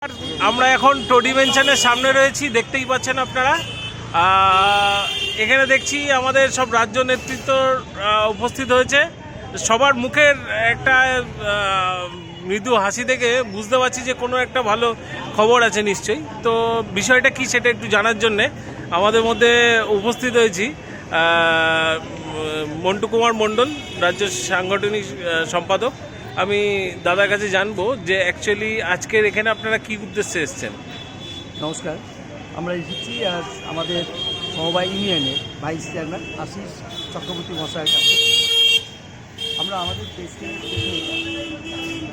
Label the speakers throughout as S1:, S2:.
S1: আমরা এখন টোডি মেনশনের সামনে রয়েছি, দেখতেই পাচ্ছেন আপনারা। এখানে দেখছি আমাদের সব রাজ্য নেতৃত্ব উপস্থিত হয়েছে। সবার মুখের একটা মৃদু হাসি দেখে বুঝতে পারছি যে কোনো একটা ভালো খবর আছে নিশ্চয়ই। তো বিষয়টা কি সেটা একটু জানার জন্যে আমাদের মধ্যে উপস্থিত হয়েছি মন্টু কুমার মণ্ডল, রাজ্য সাংগঠনিক সম্পাদক। আমি দাদার কাছে জানবো যে অ্যাকচুয়ালি আজকের এখানে আপনারা কী উদ্দেশ্যে এসেছেন।
S2: নমস্কার, আমরা এসেছি আজ আমাদের সমবায় ইউনিয়নের ভাইস চেয়ারম্যান আশিস চক্রবর্তী মহাশয়ের কাছে। আমরা আমাদের দেশকে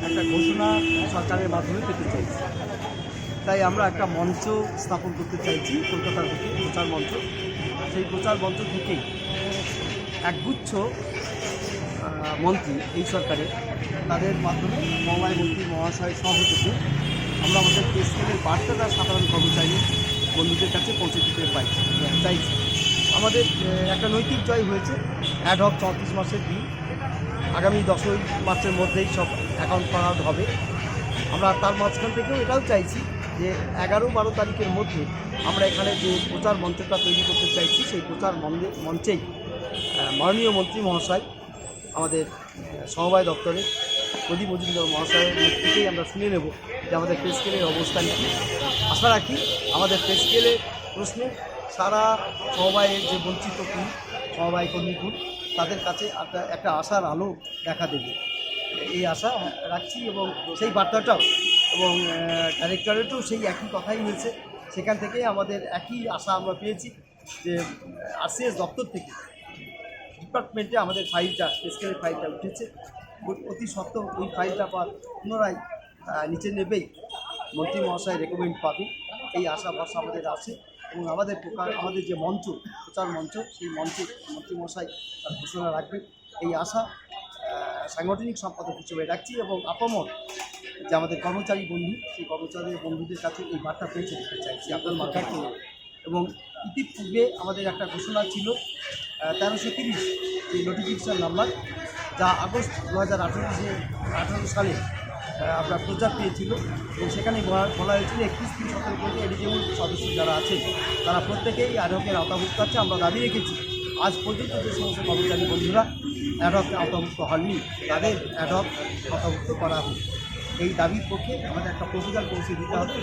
S2: একটা ঘোষণা সরকারের মাধ্যমে পেতে চাইছি, তাই আমরা একটা মঞ্চ স্থাপন করতে চাইছি কলকাতার থেকে, প্রচার মঞ্চ। সেই প্রচার মঞ্চ থেকেই একগুচ্ছ মন্ত্রী এই সরকারের, তাদের মাধ্যমে সমবায় মন্ত্রী মহাশয় সহযোগে আমরা আমাদের প্রেসক্লাবের বার্তাটা সাধারণ কর্মচারী বন্ধুদের কাছে পৌঁছে দিতে চাইছি। আমাদের একটা নৈতিক জয় হয়েছে। অ্যাডহক 34 মাসের দিন, আগামী 10ই মার্চের মধ্যেই সব অ্যাকাউন্ট করা হবে। আমরা তার মাঝখান থেকেও এটাও চাইছি যে 11-12 তারিখের মধ্যে আমরা এখানে যে প্রচার মঞ্চটা তৈরি করতে চাইছি, সেই প্রচার মঞ্চেই মাননীয় মন্ত্রী মহাশয়, আমাদের সমবায় দপ্তরে প্রদীপ মজুমদার মহাশয়ের মুখ থেকেই আমরা শুনে নেব যে আমাদের প্রেস স্কেলের অবস্থান কী। আশা রাখি আমাদের প্রেস স্কেলের প্রশ্নে সারা সমবায়ের যে বঞ্চিত কুল, সমবায় কর্মীকুল, তাদের কাছে একটা আশার আলো দেখা দেবে, এই আশা রাখছি। এবং সেই বার্তাটাও এবং ডাইরেক্টরেটও সেই একই কথাই হয়েছে। সেখান থেকেই আমাদের একই আশা আমরা পেয়েছি যে আরসিএস দপ্তর থেকে ডিপার্টমেন্টে আমাদের ফাইলটা, প্রেসক্লাবের ফাইলটা উঠেছে। অতি সত্ত্বেও ওই ফাইলটা পুনরায় নিচে নেবেই মন্ত্রী মহাশয় রেকমেন্ড পাবে, এই আশা ভরসা আমাদের আছে। এবং আমাদের যে মঞ্চ, প্রচার মঞ্চ, সেই মঞ্চে মন্ত্রী মহাশয় তার ঘোষণা রাখবে, এই আশা সাংগঠনিক সম্পাদক হিসেবে রাখছি। এবং আপামর যে আমাদের কর্মচারী বন্ধু, সেই কর্মচারী বন্ধুদের কাছে এই বার্তা পৌঁছে দিতে চাইছি আপনার মাধ্যমে। এবং ইতিপূর্বে আমাদের একটা ঘোষণা ছিল 1330 এই নোটিফিকেশান নাম্বার, যা আগস্ট 2018 সালে আপনার প্রচার পেয়েছিল। এবং সেখানে বলা হয়েছিল 31-17 কোটি এলিজিবল সদস্য যারা আছেন তারা প্রত্যেকেই অ্যাডহকের আওতাভুক্ত আছে। আমরা দাবি রেখেছি আজ পর্যন্ত যে সমস্ত কর্মচারী বন্ধুরা অ্যাডহক আওতাভুক্ত হননি, তাদের অ্যাডহক আওতাভুক্ত করা হোক। এই দাবির পক্ষে আমাদের একটা প্রপোজাল পৌঁছে দিতে হবে,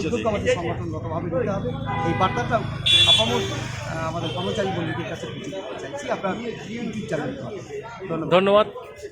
S2: উদ্যোগ আমাদের সংগঠনগতভাবে নিতে হবে। এই বার্তাটাও আপামর আমাদের কর্মচারী বন্ধুদের কাছে পৌঁছে দিতে চাইছি। আপনার ইউটিউব চ্যানেল। ধন্যবাদ।